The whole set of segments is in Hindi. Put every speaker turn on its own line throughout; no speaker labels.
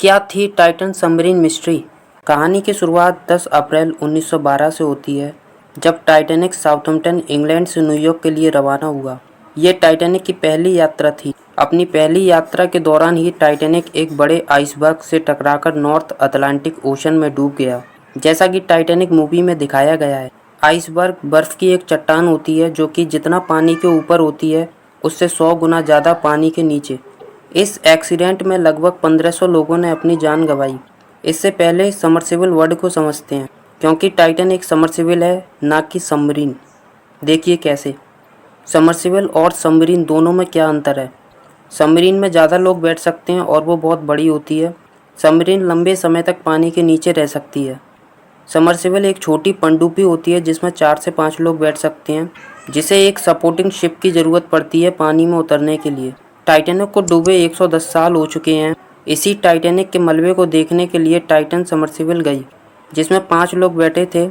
क्या थी टाइटन सबमरीन मिस्ट्री? कहानी की शुरुआत 10 अप्रैल 1912 से होती है, जब टाइटैनिक साउथम्पटन, इंग्लैंड से न्यूयॉर्क के लिए रवाना हुआ। ये टाइटैनिक की पहली यात्रा थी। अपनी पहली यात्रा के दौरान ही टाइटैनिक एक बड़े आइसबर्ग से टकराकर नॉर्थ अटलांटिक ओशन में डूब गया। जैसा कि टाइटैनिक मूवी में दिखाया गया है, आइसबर्ग बर्फ की एक चट्टान होती है जो कि जितना पानी के ऊपर होती है उससे 100 गुना ज़्यादा पानी के नीचे। इस एक्सीडेंट में लगभग 1500 लोगों ने अपनी जान गंवाई। इससे पहले सबमर्सिबल वर्ड को समझते हैं, क्योंकि टाइटन एक सबमर्सिबल है, ना कि सबमरीन। देखिए कैसे। सबमर्सिबल और सबमरीन दोनों में क्या अंतर है। सबमरीन में ज़्यादा लोग बैठ सकते हैं और वो बहुत बड़ी होती है। सबमरीन लंबे समय तक पानी के नीचे रह सकती है। सबमर्सिबल एक छोटी पनडुब्बी होती है जिसमें 4 से 5 लोग बैठ सकते हैं, जिसे एक सपोर्टिंग शिप की ज़रूरत पड़ती है पानी में उतरने के लिए। टाइटैनिक को डूबे 110 साल हो चुके हैं। इसी टाइटैनिक के मलबे को देखने के लिए टाइटन सबमर्सिबल गई, जिसमें 5 लोग बैठे थे,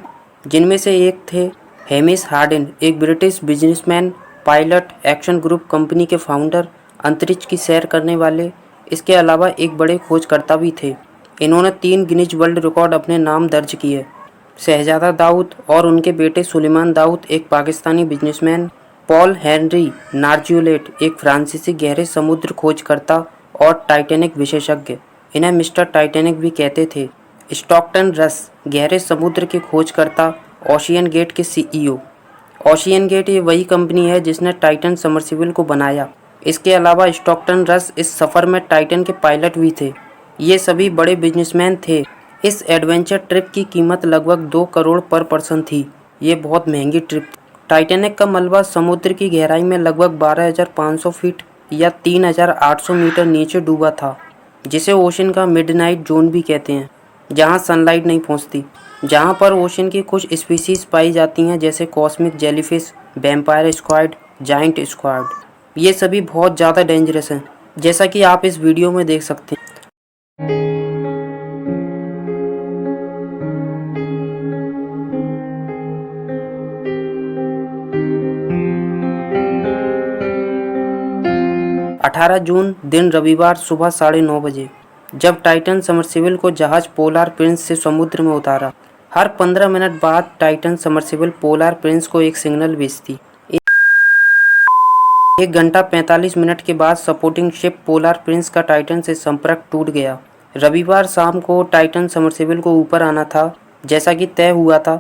जिनमें से एक थे हैमिश हार्डिन, एक British businessman, pilot, action group company के फाउंडर, अंतरिक्ष की सैर करने वाले। इसके अलावा एक बड़े खोजकर्ता भी थे। इन्होंने 3 गिनीज वर्ल्ड रिकॉर्ड अपने नाम दर्ज किए। शहजादा दाऊद और उनके बेटे सुलेमान दाऊद, एक पाकिस्तानी बिजनेसमैन, पॉल हेनरी नार्जियोलेट, एक फ्रांसीसी गहरे समुद्र खोजकर्ता और टाइटैनिक विशेषज्ञ। इन्हें मिस्टर टाइटैनिक भी कहते थे। स्टॉकटन रस, गहरे समुद्र के खोजकर्ता, ओशियन गेट के सीईओ। ओशियन गेट ये वही कंपनी है जिसने टाइटन सबमर्सिबल को बनाया। इसके अलावा स्टॉकटन रस इस सफ़र में टाइटन के पायलट भी थे। ये सभी बड़े बिजनेसमैन थे। इस एडवेंचर ट्रिप की कीमत लगभग 2 करोड़ पर पर्सन थी। ये बहुत महंगी ट्रिप थी। टाइटैनिक का मलबा समुद्र की गहराई में लगभग 12,500 फीट या 3,800 मीटर नीचे डूबा था, जिसे ओशन का मिडनाइट जोन भी कहते हैं, जहां सनलाइट नहीं पहुंचती, जहां पर ओशन की कुछ स्पीसीज पाई जाती हैं, जैसे cosmic jellyfish, vampire squad, giant squad. ये सभी बहुत ज़्यादा डेंजरस हैं, जैसा कि आप इस वीडियो में देख सकते हैं। 18 जून दिन रविवार सुबह 9:30 बजे, जब टाइटन सबमर्सिबल को जहाज पोलार प्रिंस से समुद्र में उतारा। हर 15 मिनट बाद टाइटन सबमर्सिबल पोलार प्रिंस को एक सिग्नल भेजती। 1 घंटा 45 मिनट के बाद सपोर्टिंग शिप पोलार प्रिंस का टाइटन से संपर्क टूट गया। रविवार शाम को टाइटन सबमर्सिबल को ऊपर आना था, जैसा कि तय हुआ था,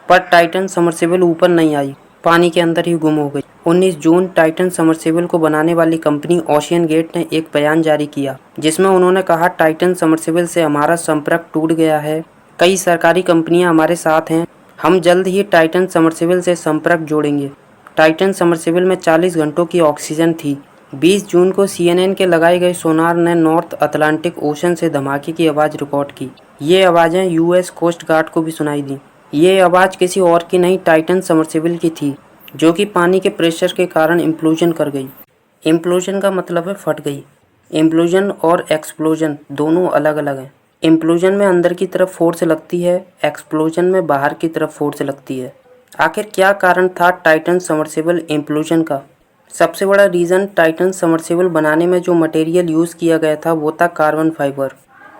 पर टाइटन सबमर्सिबल ऊपर नहीं आई, पानी के अंदर ही गुम हो गई। 19 जून टाइटन सबमर्सिबल को बनाने वाली कंपनी ओशियन गेट ने एक बयान जारी किया, जिसमें उन्होंने कहा, टाइटन सबमर्सिबल से हमारा संपर्क टूट गया है। कई सरकारी कंपनियां हमारे साथ हैं। हम जल्द ही टाइटन सबमर्सिबल से संपर्क जोड़ेंगे। टाइटन सबमर्सिबल में 40 घंटों की ऑक्सीजन थी। 20 जून को CNN के लगाए गए सोनार ने नॉर्थ अटलांटिक ओशन से धमाके की आवाज़ रिकॉर्ड की। ये आवाज़ें US कोस्ट गार्ड को भी सुनाई दी। ये आवाज़ किसी और की नहीं, टाइटन सबमर्सिबल की थी, जो कि पानी के प्रेशर के कारण इम्प्लोजन कर गई। इम्प्लोजन का मतलब है फट गई। इम्प्लोजन और एक्सप्लोजन दोनों अलग अलग हैं। इम्प्लोजन में अंदर की तरफ फोर्स लगती है, एक्सप्लोजन में बाहर की तरफ फोर्स लगती है। आखिर क्या कारण था टाइटन सबमर्सिबल इम्प्लोजन का? सबसे बड़ा रीज़न, टाइटन सबमर्सिबल बनाने में जो मटेरियल यूज़ किया गया था वो था कार्बन फाइबर,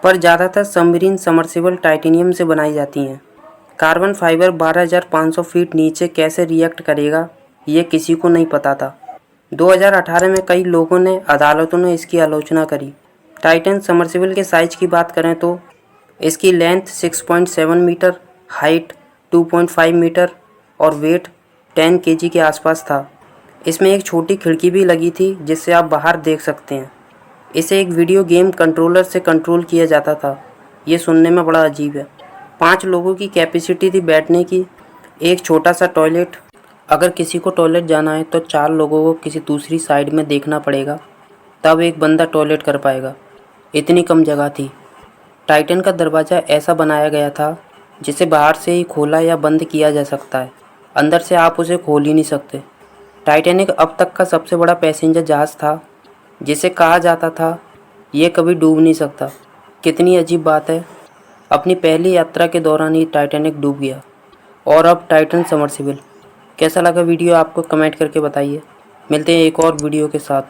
पर ज़्यादातर सबमरीन सबमर्सिबल टाइटेनियम से बनाई जाती हैं। कार्बन फाइबर 12,500 फीट नीचे कैसे रिएक्ट करेगा, ये किसी को नहीं पता था। 2018 में कई लोगों ने, अदालतों ने इसकी आलोचना करी। टाइटन सबमर्सिबल के साइज़ की बात करें तो इसकी लेंथ 6.7 मीटर, हाइट 2.5 मीटर और वेट 10 kg के आसपास था। इसमें एक छोटी खिड़की भी लगी थी जिससे आप बाहर देख सकते हैं। इसे एक वीडियो गेम कंट्रोलर से कंट्रोल किया जाता था। ये सुनने में बड़ा अजीब है। 5 लोगों की कैपेसिटी थी बैठने की। एक छोटा सा टॉयलेट। अगर किसी को टॉयलेट जाना है तो 4 लोगों को किसी दूसरी साइड में देखना पड़ेगा, तब एक बंदा टॉयलेट कर पाएगा। इतनी कम जगह थी। टाइटन का दरवाज़ा ऐसा बनाया गया था जिसे बाहर से ही खोला या बंद किया जा सकता है, अंदर से आप उसे खोल ही नहीं सकते। टाइटैनिक अब तक का सबसे बड़ा पैसेंजर जहाज़ था, जिसे कहा जाता था ये कभी डूब नहीं सकता। कितनी अजीब बात है। अपनी पहली यात्रा के दौरान ही टाइटैनिक डूब गया, और अब टाइटन सबमर्सिबल। कैसा लगा वीडियो आपको, कमेंट करके बताइए। मिलते हैं एक और वीडियो के साथ।